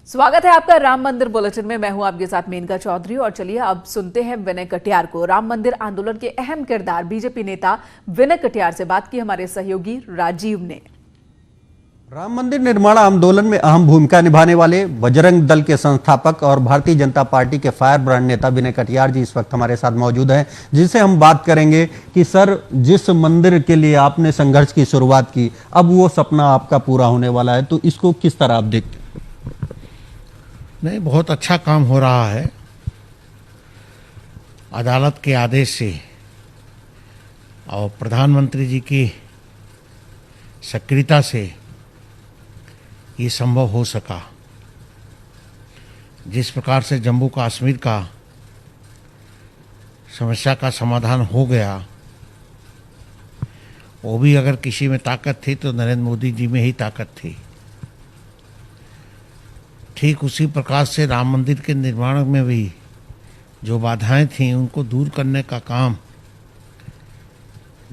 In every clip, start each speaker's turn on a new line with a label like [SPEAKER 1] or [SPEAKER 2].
[SPEAKER 1] स्वागत है आपका राम मंदिर बुलेटिन में। मैं हूं आपके साथ मेनका चौधरी और चलिए अब सुनते हैं विनय कटियार को। राम मंदिर आंदोलन के अहम किरदार बीजेपी नेता विनय कटियार से बात की हमारे सहयोगी राजीव ने।
[SPEAKER 2] राम मंदिर निर्माण आंदोलन में अहम भूमिका निभाने वाले बजरंग दल के संस्थापक और भारतीय जनता पार्टी के फायर ब्रांड नेता विनय कटियार जी इस वक्त हमारे साथ मौजूद हैं, जिनसे हम बात करेंगे कि सर, जिस मंदिर के लिए आपने संघर्ष की शुरुआत की, अब वो सपना आपका पूरा होने वाला है, तो इसको किस तरह आप देखते हैं?
[SPEAKER 3] नहीं, बहुत अच्छा काम हो रहा है। अदालत के आदेश से और प्रधानमंत्री जी की सक्रियता से ये संभव हो सका। जिस प्रकार से जम्मू कश्मीर का समस्या का समाधान हो गया, वो भी अगर किसी में ताकत थी तो नरेंद्र मोदी जी में ही ताकत थी। ठीक उसी प्रकार से राम मंदिर के निर्माण में भी जो बाधाएं थीं उनको दूर करने का काम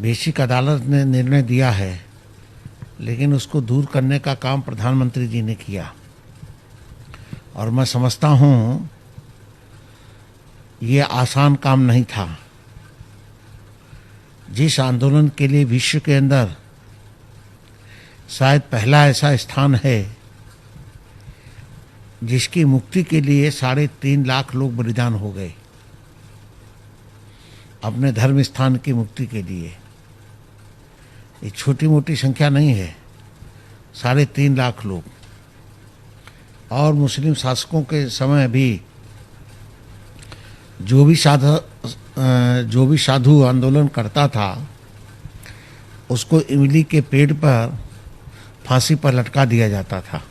[SPEAKER 3] बेसिक अदालत ने निर्णय दिया है, लेकिन उसको दूर करने का काम प्रधानमंत्री जी ने किया। और मैं समझता हूँ ये आसान काम नहीं था। जिस आंदोलन के लिए विश्व के अंदर शायद पहला ऐसा स्थान है जिसकी मुक्ति के लिए 3.5 लाख लोग बलिदान हो गए, अपने धर्म स्थान की मुक्ति के लिए। ये छोटी मोटी संख्या नहीं है, 3.5 लाख लोग। और मुस्लिम शासकों के समय भी जो भी साधु आंदोलन करता था उसको इमली के पेड़ पर फांसी पर लटका दिया जाता था।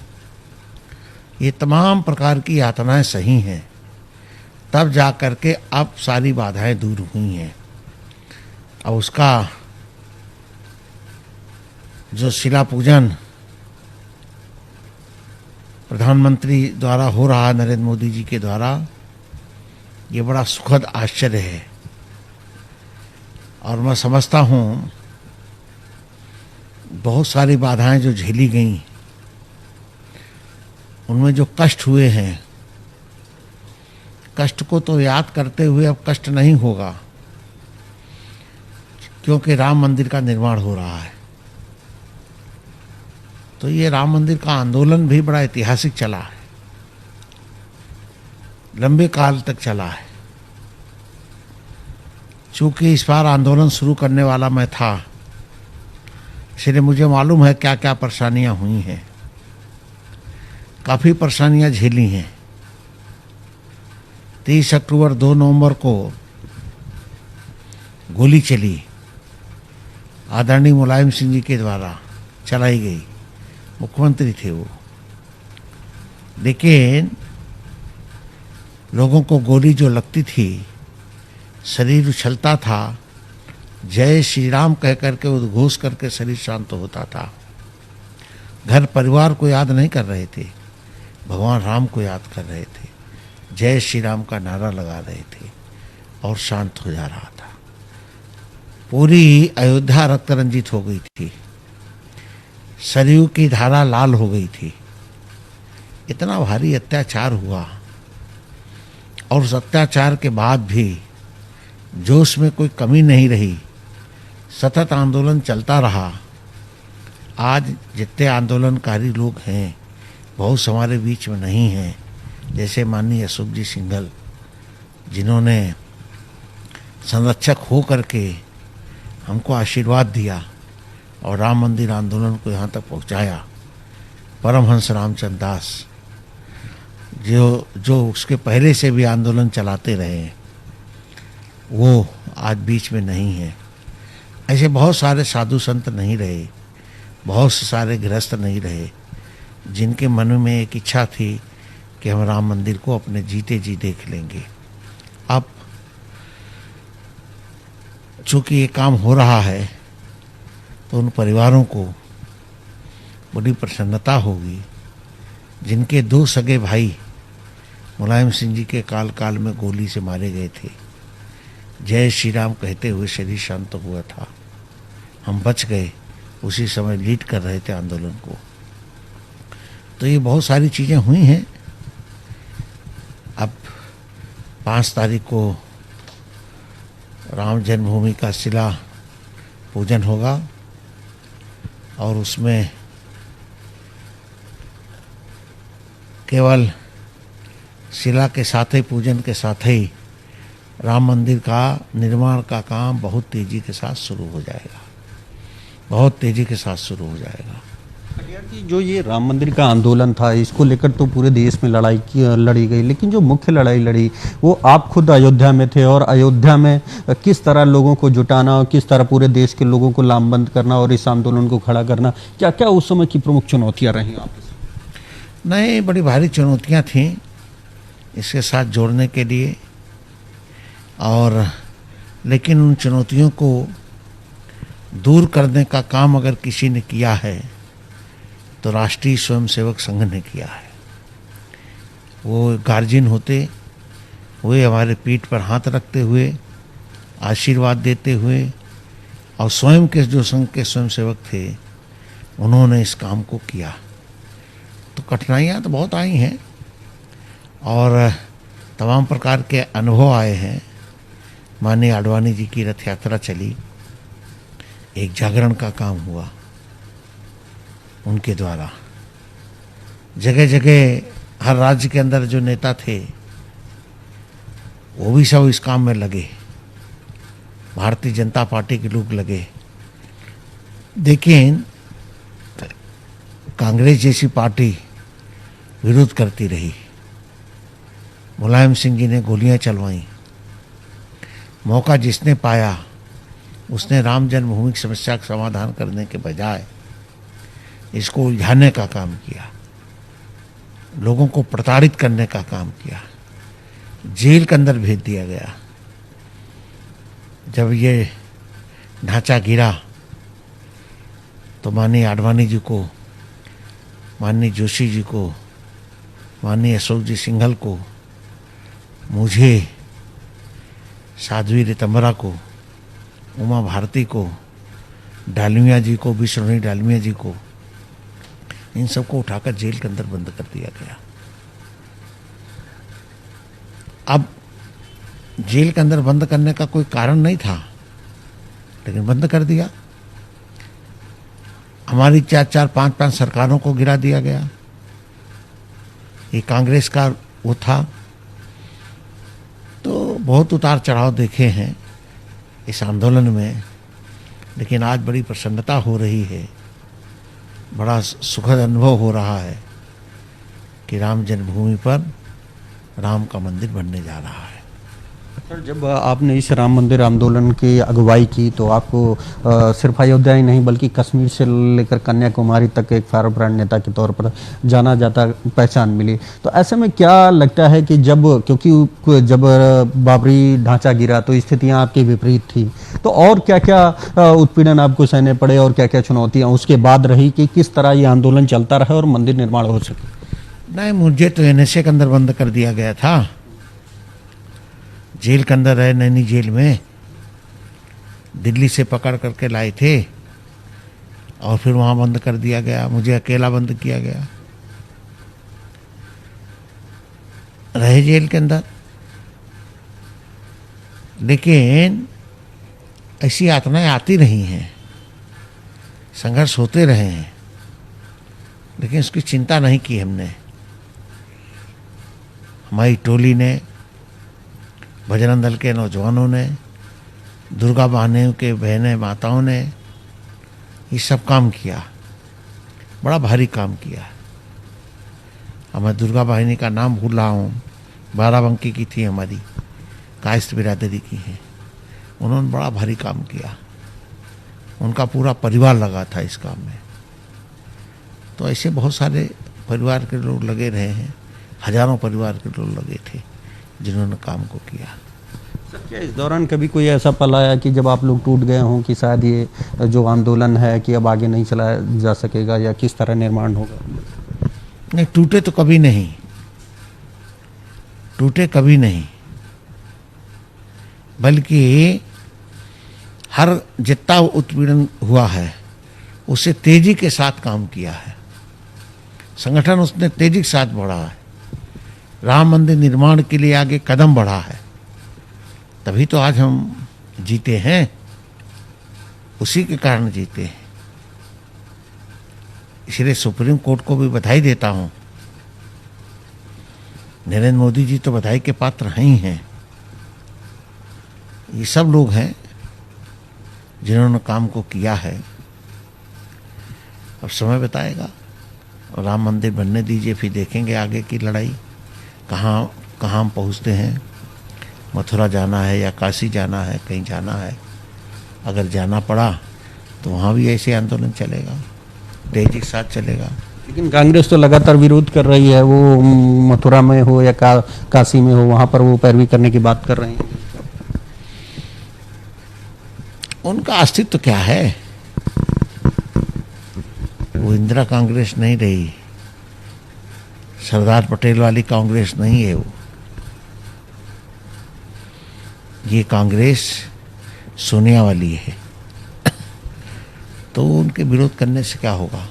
[SPEAKER 3] ये तमाम प्रकार की यातनाएं सही हैं, तब जा कर के अब सारी बाधाएं दूर हुई हैं। अब उसका जो शिला पूजन प्रधानमंत्री द्वारा हो रहा है, नरेंद्र मोदी जी के द्वारा, ये बड़ा सुखद आश्चर्य है। और मैं समझता हूँ बहुत सारी बाधाएं जो झेली गई, उनमें जो कष्ट हुए हैं, कष्ट को तो याद करते हुए अब कष्ट नहीं होगा, क्योंकि राम मंदिर का निर्माण हो रहा है। तो ये राम मंदिर का आंदोलन भी बड़ा ऐतिहासिक चला है, लंबे काल तक चला है। चूंकि इस बार आंदोलन शुरू करने वाला मैं था, इसलिए मुझे मालूम है क्या क्या परेशानियां हुई हैं। काफ़ी परेशानियां झेली हैं। 30 अक्टूबर 2 नवंबर को गोली चली, आदरणीय मुलायम सिंह जी के द्वारा चलाई गई, मुख्यमंत्री थे वो। लेकिन लोगों को गोली जो लगती थी, शरीर उछलता था, जय श्री राम कह करके उद्घोष करके शरीर शांत होता था। घर परिवार को याद नहीं कर रहे थे, भगवान राम को याद कर रहे थे, जय श्री राम का नारा लगा रहे थे और शांत हो जा रहा था। पूरी अयोध्या रक्त रंजित हो गई थी, सरयू की धारा लाल हो गई थी। इतना भारी अत्याचार हुआ और उस अत्याचार के बाद भी जोश में कोई कमी नहीं रही, सतत आंदोलन चलता रहा। आज जितने आंदोलनकारी लोग हैं, बहुत से हमारे बीच में नहीं हैं, जैसे माननीय अशोक जी सिंघल, जिन्होंने संरक्षक हो करके हमको आशीर्वाद दिया और राम मंदिर आंदोलन को यहाँ तक पहुँचाया। परमहंस रामचंद्र दास, जो उसके पहले से भी आंदोलन चलाते रहे, वो आज बीच में नहीं है। ऐसे बहुत सारे साधु संत नहीं रहे, बहुत सारे गृहस्थ नहीं रहे, जिनके मन में एक इच्छा थी कि हम राम मंदिर को अपने जीते जी देख लेंगे। अब चूँकि ये काम हो रहा है तो उन परिवारों को बड़ी प्रसन्नता होगी, जिनके 2 सगे भाई मुलायम सिंह जी के काल में गोली से मारे गए थे। जय श्री राम कहते हुए शरीर शांत हुआ था, हम बच गए। उसी समय लीड कर रहे थे आंदोलन को। तो ये बहुत सारी चीज़ें हुई हैं अब 5 तारीख को राम जन्मभूमि का शिला पूजन होगा और उसमें केवल शिला के साथ ही, पूजन के साथ ही राम मंदिर का निर्माण का काम बहुत तेजी के साथ शुरू हो जाएगा, बहुत तेजी के साथ शुरू हो जाएगा।
[SPEAKER 2] कटियार जी, जो ये राम मंदिर का आंदोलन था, इसको लेकर तो पूरे देश में लड़ी गई, लेकिन जो मुख्य लड़ाई लड़ी वो आप खुद अयोध्या में थे, और अयोध्या में किस तरह लोगों को जुटाना और किस तरह पूरे देश के लोगों को लामबंद करना और इस आंदोलन को खड़ा करना, क्या क्या उस समय की प्रमुख चुनौतियां रही आपके साथ?
[SPEAKER 3] नहीं, बड़ी भारी चुनौतियां थीं इसके साथ जोड़ने के लिए, और लेकिन उन चुनौतियों को दूर करने का काम अगर किसी ने किया है तो राष्ट्रीय स्वयंसेवक संघ ने किया है। वो गार्जियन होते हुए, हमारे पीठ पर हाथ रखते हुए, आशीर्वाद देते हुए, और स्वयं के जो संघ के स्वयंसेवक थे उन्होंने इस काम को किया। तो कठिनाइयाँ तो बहुत आई हैं और तमाम प्रकार के अनुभव आए हैं। माननीय आडवाणी जी की रथ यात्रा चली, एक जागरण का काम हुआ उनके द्वारा। जगह जगह हर राज्य के अंदर जो नेता थे वो भी सब इस काम में लगे, भारतीय जनता पार्टी के लोग लगे। लेकिन कांग्रेस जैसी पार्टी विरोध करती रही। मुलायम सिंह जी ने गोलियां चलवाई। मौका जिसने पाया उसने राम जन्मभूमि की समस्या का समाधान करने के बजाय इसको उलझाने का काम किया, लोगों को प्रताड़ित करने का काम किया, जेल के अंदर भेज दिया गया। जब ये ढांचा गिरा तो माननीय आडवाणी जी को, माननीय जोशी जी को, माननीय अशोक जी सिंघल को, मुझे, साध्वी रितंबरा को, उमा भारती को, डालमिया जी को, विश्वनी डालमिया जी को, इन सबको उठाकर जेल के अंदर बंद कर दिया गया। अब जेल के अंदर बंद करने का कोई कारण नहीं था, लेकिन बंद कर दिया। हमारी 4-4, 5-5 सरकारों को गिरा दिया गया। ये कांग्रेस का वो था। तो बहुत उतार चढ़ाव देखे हैं इस आंदोलन में, लेकिन आज बड़ी प्रसन्नता हो रही है, बड़ा सुखद अनुभव हो रहा है कि राम जन्मभूमि पर राम का मंदिर बनने जा रहा है।
[SPEAKER 2] सर, जब आपने इस राम मंदिर आंदोलन की अगुवाई की तो आपको सिर्फ अयोध्या ही नहीं बल्कि कश्मीर से लेकर कन्याकुमारी तक एक फायर ब्रांड नेता के तौर पर जाना जाता पहचान मिली। तो ऐसे में क्या लगता है कि जब बाबरी ढांचा गिरा तो स्थितियां आपकी विपरीत थी, तो और क्या क्या उत्पीड़न आपको सहने पड़े और क्या क्या चुनौतियां उसके बाद रही कि किस तरह ये आंदोलन चलता रहा और मंदिर निर्माण हो सके?
[SPEAKER 3] नहीं, मुझे तो NSA के अंदर बंद कर दिया गया था, जेल के अंदर है, नैनी जेल में दिल्ली से पकड़ करके लाए थे और फिर वहाँ बंद कर दिया गया। मुझे अकेला बंद किया गया, रहे जेल के अंदर। लेकिन ऐसी यातनाएं आती रही हैं, संघर्ष होते रहे हैं, लेकिन उसकी चिंता नहीं की हमने। हमारी टोली ने, बजरंग दल के नौजवानों ने, दुर्गा बहनों के बहनें माताओं ने ये सब काम किया, बड़ा भारी काम किया। अब मैं दुर्गा बहनी का नाम भूल रहा हूँ, बाराबंकी की थी, हमारी कायस्थ बिरादरी की है। उन्होंने बड़ा भारी काम किया, उनका पूरा परिवार लगा था इस काम में। तो ऐसे बहुत सारे परिवार के लोग लगे रहे हैं, हजारों परिवार के लोग लगे थे जिन्होंने काम को किया।
[SPEAKER 2] सर, क्या इस दौरान कभी कोई ऐसा पल आया कि जब आप लोग टूट गए हों कि शायद ये जो आंदोलन है कि अब आगे नहीं चलाया जा सकेगा या किस तरह निर्माण होगा?
[SPEAKER 3] नहीं, टूटे तो कभी नहीं, टूटे कभी नहीं, बल्कि हर जितना उत्पीड़न हुआ है उसे तेजी के साथ काम किया है। संगठन उसने तेजी के साथ बढ़ा है। राम मंदिर निर्माण के लिए आगे कदम बढ़ा है, तभी तो आज हम जीते हैं, उसी के कारण जीते हैं। इसलिए सुप्रीम कोर्ट को भी बधाई देता हूं। नरेंद्र मोदी जी तो बधाई के पात्र हैं ही हैं। ये सब लोग हैं जिन्होंने काम को किया है। अब समय बताएगा, और राम मंदिर बनने दीजिए, फिर देखेंगे आगे की लड़ाई कहाँ कहाँ हम पहुँचते हैं। मथुरा जाना है या काशी जाना है, कहीं जाना है, अगर जाना पड़ा तो वहाँ भी ऐसे आंदोलन चलेगा, तेजी के साथ चलेगा।
[SPEAKER 2] लेकिन कांग्रेस तो लगातार विरोध कर रही है, वो मथुरा में हो या काशी में हो, वहां पर वो पैरवी करने की बात कर रहे हैं।
[SPEAKER 3] उनका अस्तित्व क्या है? वो इंदिरा कांग्रेस नहीं रही, सरदार पटेल वाली कांग्रेस नहीं है वो। ये कांग्रेस सोनिया वाली है। तो उनके विरोध करने से क्या होगा?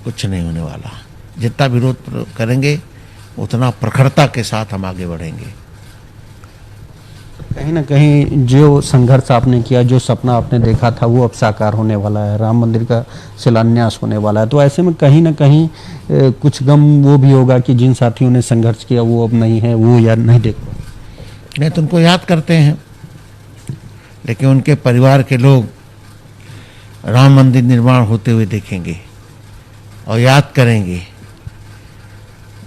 [SPEAKER 3] कुछ नहीं होने वाला। जितना विरोध करेंगे उतना प्रखरता के साथ हम आगे बढ़ेंगे।
[SPEAKER 2] कहीं ना कहीं जो संघर्ष आपने किया, जो सपना आपने देखा था, वो अब साकार होने वाला है, राम मंदिर का शिलान्यास होने वाला है। तो ऐसे में कहीं ना कहीं कुछ गम वो भी होगा कि जिन साथियों ने संघर्ष किया वो अब नहीं है, वो याद नहीं देख पाए।
[SPEAKER 3] नहीं तो उनको याद करते हैं, लेकिन उनके परिवार के लोग राम मंदिर निर्माण होते हुए देखेंगे और याद करेंगे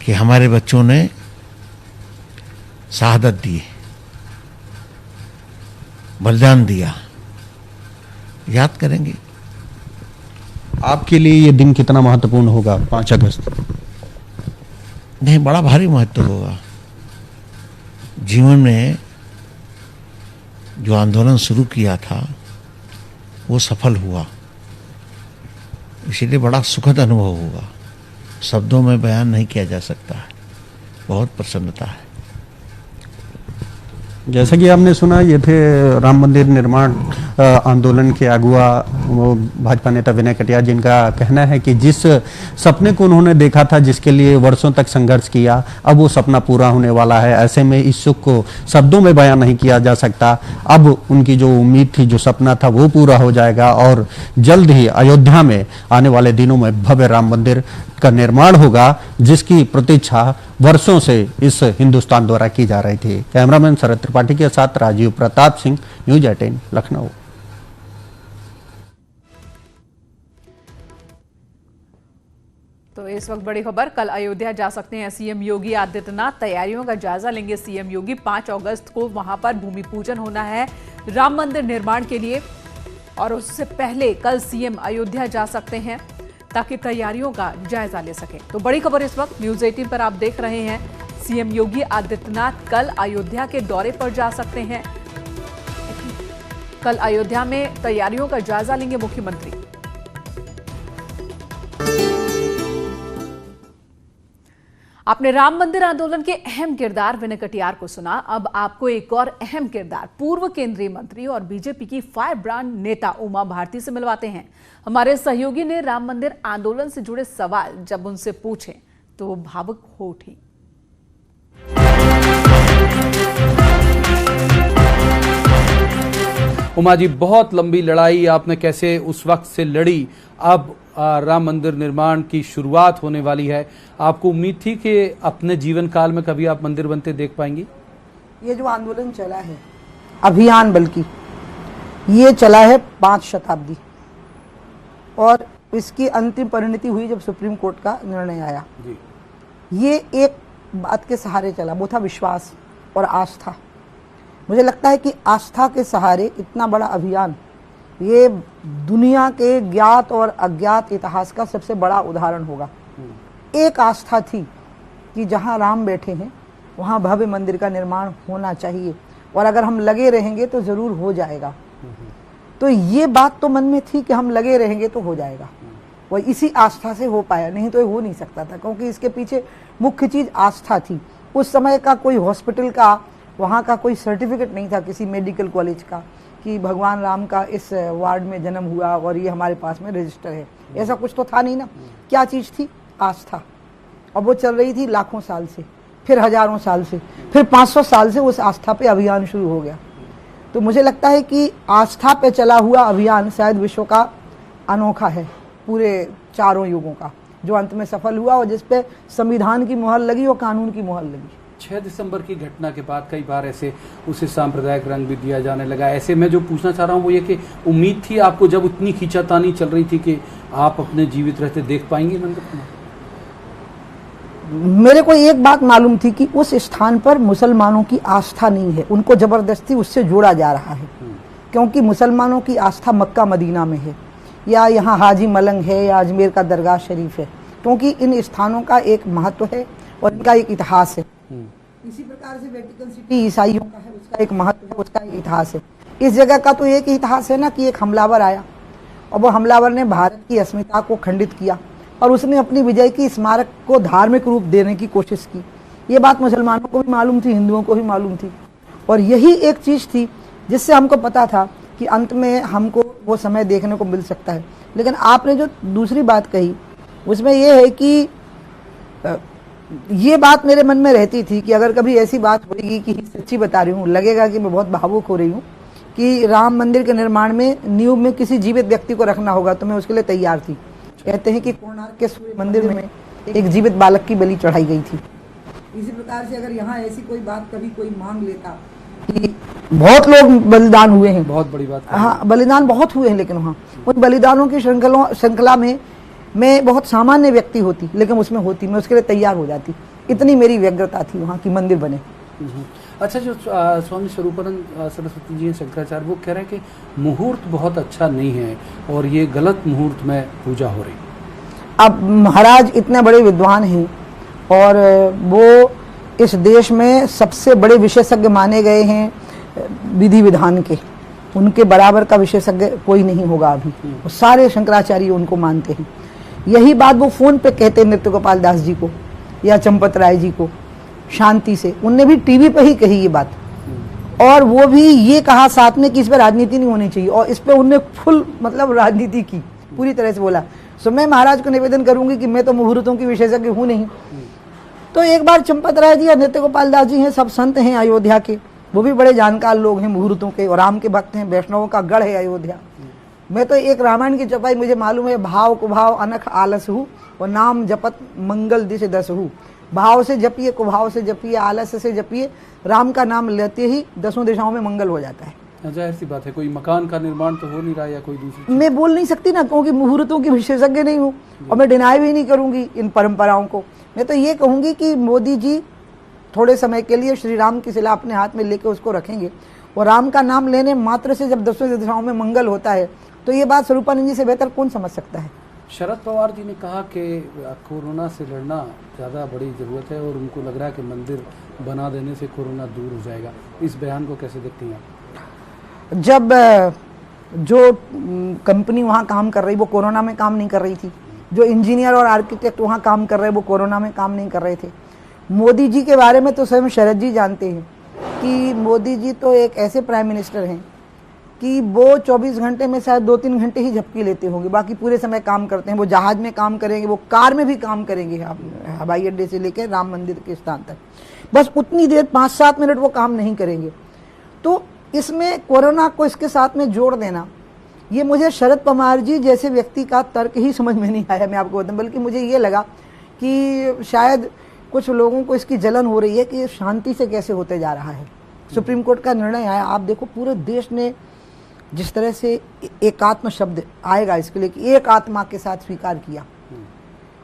[SPEAKER 3] कि हमारे बच्चों ने शहादत दी, बलिदान दिया, याद करेंगे।
[SPEAKER 2] आपके लिए ये दिन कितना महत्वपूर्ण होगा 5 अगस्त?
[SPEAKER 3] नहीं, बड़ा भारी महत्व होगा। जीवन में जो आंदोलन शुरू किया था वो सफल हुआ, इसीलिए बड़ा सुखद अनुभव होगा, शब्दों में बयान नहीं किया जा सकता है। बहुत प्रसन्नता है।
[SPEAKER 2] जैसा कि आपने सुना, ये थे राम मंदिर निर्माण आंदोलन के अगुआ भाजपा नेता विनय कटियार, जिनका कहना है कि जिस सपने को उन्होंने देखा था, जिसके लिए वर्षों तक संघर्ष किया, अब वो सपना पूरा होने वाला है। ऐसे में इस सुख को शब्दों में बयान नहीं किया जा सकता। अब उनकी जो उम्मीद थी, जो सपना था, वो पूरा हो जाएगा और जल्द ही अयोध्या में आने वाले दिनों में भव्य राम मंदिर का निर्माण होगा, जिसकी प्रतीक्षा वर्षों से इस हिंदुस्तान द्वारा की जा रही थी। कैमरामैन शरद त्रिपाठी के साथ राजीव प्रताप सिंह, न्यूज 18 लखनऊ।
[SPEAKER 1] तो इस वक्त बड़ी खबर, कल अयोध्या जा सकते हैं सीएम योगी आदित्यनाथ। तैयारियों का जायजा लेंगे सीएम योगी। 5 अगस्त को वहां पर भूमि पूजन होना है राम मंदिर निर्माण के लिए, और उससे पहले कल सीएम अयोध्या जा सकते हैं ताकि तैयारियों का जायजा ले सके। तो बड़ी खबर इस वक्त न्यूज 18 पर आप देख रहे हैं। सीएम योगी आदित्यनाथ कल अयोध्या के दौरे पर जा सकते हैं। कल अयोध्या में तैयारियों का जायजा लेंगे मुख्यमंत्री। आपने राम मंदिर आंदोलन के अहम किरदार विनय कटियार को सुना। अब आपको एक और अहम किरदार पूर्व केंद्रीय मंत्री और बीजेपी की फायर ब्रांड नेता उमा भारती से मिलवाते हैं। हमारे सहयोगी ने राम मंदिर आंदोलन से जुड़े सवाल जब उनसे पूछे तो वो भावुक हो उठी।
[SPEAKER 4] उमा जी, बहुत लंबी लड़ाई आपने कैसे उस वक्त से लड़ी, अब राम मंदिर निर्माण की शुरुआत होने वाली है। आपको उम्मीद थी कि अपने जीवन काल में कभी आप मंदिर बनते देख पाएंगी?
[SPEAKER 5] ये जो आंदोलन चला है, अभियान, बल्कि ये चला है 5 शताब्दी, और इसकी अंतिम परिणति हुई जब सुप्रीम कोर्ट का निर्णय आया जी। ये एक बात के सहारे चला, वो था विश्वास और आस्था। मुझे लगता है कि आस्था के सहारे इतना बड़ा अभियान, ये दुनिया के ज्ञात और अज्ञात इतिहास का सबसे बड़ा उदाहरण होगा। एक आस्था थी कि जहाँ राम बैठे हैं वहाँ भव्य मंदिर का निर्माण होना चाहिए, और अगर हम लगे रहेंगे तो ज़रूर हो जाएगा। तो ये बात तो मन में थी कि हम लगे रहेंगे तो हो जाएगा, और इसी आस्था से हो पाया, नहीं तो ये हो नहीं सकता था, क्योंकि इसके पीछे मुख्य चीज़ आस्था थी। उस समय का कोई हॉस्पिटल का, वहाँ का कोई सर्टिफिकेट नहीं था किसी मेडिकल कॉलेज का कि भगवान राम का इस वार्ड में जन्म हुआ और ये हमारे पास में रजिस्टर है, ऐसा कुछ तो था नहीं ना। क्या चीज़ थी? आस्था। और वो चल रही थी लाखों साल से, फिर हजारों साल से, फिर 500 साल से उस आस्था पे अभियान शुरू हो गया। तो मुझे लगता है कि आस्था पे चला हुआ अभियान शायद विश्व का अनोखा है पूरे चारों युगों का, जो अंत में सफल हुआ और जिस पे संविधान की मुहर लगी और कानून की मुहर लगी।
[SPEAKER 4] 6 दिसंबर की घटना के बाद कई बार ऐसे उसे सांप्रदायिक रंग भी दिया जाने लगा। ऐसे में जो पूछना चाह रहा हूँ वो ये कि उम्मीद थी आपको, जब इतनी खींचातानी चल रही थी, कि आप अपने जीवित रहते देख पाएंगे मंदिर को?
[SPEAKER 5] मेरे को एक बात मालूम थी कि उस स्थान पर मुसलमानों की आस्था नहीं है, उनको जबरदस्ती उससे जोड़ा जा रहा है, क्योंकि मुसलमानों की आस्था मक्का मदीना में है, या यहाँ हाजी मलंग है, या अजमेर का दरगाह शरीफ है, क्योंकि इन स्थानों का एक महत्व है और इनका एक इतिहास है। इसी प्रकार से वेटिकन सिटी ईसाइयों का है, उसका एक महत्व है, उसका एक इतिहास है। इस जगह का तो एक इतिहास है ना कि एक हमलावर आया और वो हमलावर ने भारत की अस्मिता को खंडित किया और उसने अपनी विजय की स्मारक को धार्मिक रूप देने की कोशिश की। ये बात मुसलमानों को भी मालूम थी, हिंदुओं को भी मालूम थी, और यही एक चीज़ थी जिससे हमको पता था कि अंत में हमको वो समय देखने को मिल सकता है। लेकिन आपने जो दूसरी बात कही उसमें यह है कि ये बात मेरे मन में रहती थी कि अगर कभी ऐसी बात होगी कि सच्ची बता रही हूँ, लगेगा कि मैं बहुत भावुक हो रही हूँ, कि राम मंदिर के निर्माण में नींव में किसी जीवित व्यक्ति को रखना होगा तो मैं उसके लिए तैयार थी। कहते हैं कि कोणार्क के सूर्य मंदिर में एक जीवित बालक की बलि चढ़ाई गई थी। इसी प्रकार से अगर यहाँ ऐसी कोई बात कभी कोई मांग लेता कि बहुत लोग बलिदान हुए हैं,
[SPEAKER 4] बहुत बड़ी बात।
[SPEAKER 5] हाँ, बलिदान बहुत हुए हैं, लेकिन वहाँ उन बलिदानों की श्रृंखला में मैं बहुत सामान्य व्यक्ति होती, लेकिन उसमें होती, मैं उसके लिए तैयार हो जाती। इतनी मेरी व्यग्रता थी वहाँ की मंदिर बने।
[SPEAKER 4] अच्छा, जो स्वामी स्वरूपानंद सरस्वती जी हैं, शंकराचार्य, वो कह रहे हैं कि मुहूर्त बहुत अच्छा नहीं है और ये गलत मुहूर्त में पूजा हो रही।
[SPEAKER 5] अब महाराज इतने बड़े विद्वान हैं और वो इस देश में सबसे बड़े विशेषज्ञ माने गए हैं विधि विधान के, उनके बराबर का विशेषज्ञ कोई नहीं होगा अभी। वो सारे शंकराचार्य उनको मानते हैं। यही बात वो फोन पे कहते नृत्य गोपाल दास जी को या चंपत राय जी को शांति से, उनने भी टीवी पे ही कही ये बात, और वो भी ये कहा साथ में कि इस पे राजनीति नहीं होनी चाहिए, और इस पे उनने फुल मतलब राजनीति की, पूरी तरह से बोला। सो मैं महाराज को निवेदन करूंगी कि मैं तो मुहूर्तों की विशेषज्ञ हूँ नहीं। तो एक बार चंपत राय जी या नृत्य गोपाल दास जी हैं, सब संत हैं अयोध्या के, वो भी बड़े जानकार लोग हैं मुहूर्तों के, और राम के भक्त हैं, वैष्णवों का गढ़ है अयोध्या। मैं तो एक रामायण की चपाई मुझे मालूम है, भाव कुभाव अनख आलस हूँ और नाम जपत मंगल दिश दस हूँ। भाव से जपिए, कुभाव से जपिए, आलस से जपिए, राम का नाम लेते ही 10 दिशाओं में मंगल हो जाता है।
[SPEAKER 4] जाहिर सी बात है, कोई मकान का निर्माण तो हो नहीं रहा या कोई दूसरी,
[SPEAKER 5] मैं बोल नहीं सकती ना, क्योंकि मुहूर्तों की विशेषज्ञ नहीं हूँ और मैं डिनाई भी नहीं करूंगी इन परंपराओं को। मैं तो ये कहूंगी कि मोदी जी थोड़े समय के लिए श्री राम की शिला अपने हाथ में लेकर उसको रखेंगे, और राम का नाम लेने मात्र से जब 10 दिशाओं में मंगल होता है, तो ये बात स्वरूपानंद जी से बेहतर कौन समझ सकता है।
[SPEAKER 4] शरद पवार जी ने कहा कि कोरोना से लड़ना ज़्यादा बड़ी ज़रूरत है और उनको लग रहा है कि मंदिर बना देने से कोरोना दूर हो जाएगा। इस बयान को कैसे देखती हैं?
[SPEAKER 5] जब जो कंपनी वहाँ काम कर रही वो कोरोना में काम नहीं कर रही थी, जो इंजीनियर और आर्किटेक्ट वहाँ काम कर रहे वो कोरोना में काम नहीं कर रहे थे। मोदी जी के बारे में तो स्वयं शरद जी जानते हैं कि मोदी जी तो एक ऐसे प्राइम मिनिस्टर हैं कि वो 24 घंटे में शायद 2-3 घंटे ही झपकी लेते होंगे, बाकी पूरे समय काम करते हैं। वो जहाज में काम करेंगे, वो कार में भी काम करेंगे, हवाई अड्डे से लेकर राम मंदिर के स्थान तक, बस उतनी देर 5-7 मिनट वो काम नहीं करेंगे। तो इसमें कोरोना को इसके साथ में जोड़ देना, ये मुझे शरद पवार जी जैसे व्यक्ति का तर्क ही समझ में नहीं आया, मैं आपको बताऊं। बल्कि मुझे ये लगा कि शायद कुछ लोगों को इसकी जलन हो रही है कि शांति से कैसे होते जा रहा है। सुप्रीम कोर्ट का निर्णय आया, आप देखो पूरे देश ने जिस तरह से एकात्म शब्द आएगा इसके लिए कि एक आत्मा के साथ स्वीकार किया,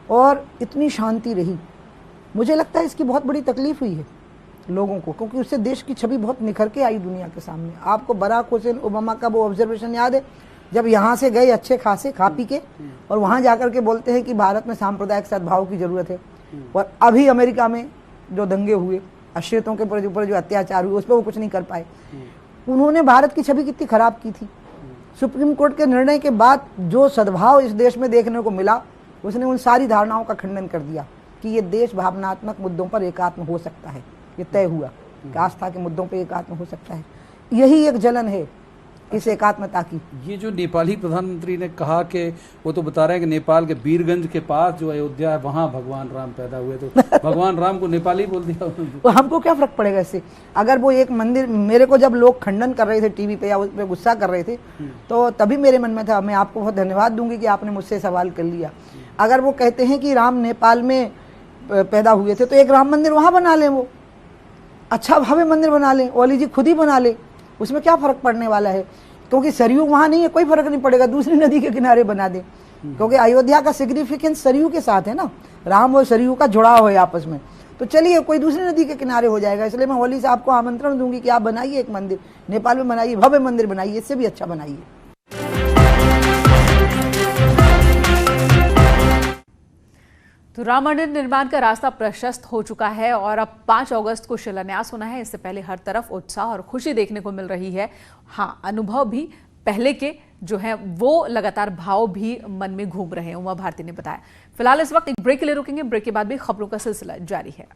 [SPEAKER 5] और इतनी शांति रही। मुझे लगता है इसकी बहुत बड़ी तकलीफ हुई है लोगों को, क्योंकि उससे देश की छवि बहुत निखर के आई दुनिया के सामने। आपको बराक हुसैन ओबामा का वो ऑब्जर्वेशन याद है, जब यहाँ से गए अच्छे खासे खा पी के, और वहाँ जाकर के बोलते हैं कि भारत में सांप्रदायिक सद्भाव की जरूरत है। और अभी अमेरिका में जो दंगे हुए, अश्वेतों के ऊपर जो अत्याचार हुए, उस पर वो कुछ नहीं कर पाए। उन्होंने भारत की छवि कितनी खराब की थी। सुप्रीम कोर्ट के निर्णय के बाद जो सद्भाव इस देश में देखने को मिला, उसने उन सारी धारणाओं का खंडन कर दिया कि ये देश भावनात्मक मुद्दों पर एकात्म हो सकता है। ये तय हुआ कि आस्था के मुद्दों पर एकात्म हो सकता है। यही एक जलन है इस एकात्मता की।
[SPEAKER 4] ये जो नेपाली प्रधानमंत्री ने कहा कि वो तो बता रहे हैं कि नेपाल के बीरगंज के पास जो अयोध्या है वहां भगवान राम पैदा हुए, तो भगवान राम को नेपाली बोल दिया उन्होंने।
[SPEAKER 5] तो हमको क्या फर्क पड़ेगा इससे? अगर वो एक मंदिर, मेरे को जब लोग खंडन कर रहे थे टीवी पे या उस पे गुस्सा कर रहे थे, तो तभी मेरे मन में था, मैं आपको बहुत धन्यवाद दूंगी कि आपने मुझसे सवाल कर लिया। अगर वो कहते हैं कि राम नेपाल में पैदा हुए थे, तो एक राम मंदिर वहां बना लें, वो अच्छा भव्य मंदिर बना लें, ओली जी खुद ही बना ले, उसमें क्या फर्क पड़ने वाला है? क्योंकि सरयू वहां नहीं है, कोई फर्क नहीं पड़ेगा, दूसरी नदी के किनारे बना दे, क्योंकि अयोध्या का सिग्निफिकेंस सरयू के साथ है ना, राम और सरयू का जुड़ाव है आपस में। तो चलिए कोई दूसरी नदी के किनारे हो जाएगा। इसलिए मैं ओली साहब को आमंत्रण दूंगी कि आप बनाइए एक मंदिर, नेपाल में बनाइए, भव्य मंदिर बनाइए, इससे भी अच्छा बनाइए।
[SPEAKER 1] तो राम मंदिर निर्माण का रास्ता प्रशस्त हो चुका है और अब 5 अगस्त को शिलान्यास होना है। इससे पहले हर तरफ उत्साह और खुशी देखने को मिल रही है। हाँ, अनुभव भी पहले के जो है वो लगातार भाव भी मन में घूम रहे हैं, उमा भारती ने बताया। फिलहाल इस वक्त एक ब्रेक के लिए रुकेंगे, ब्रेक के बाद भी खबरों का सिलसिला जारी है।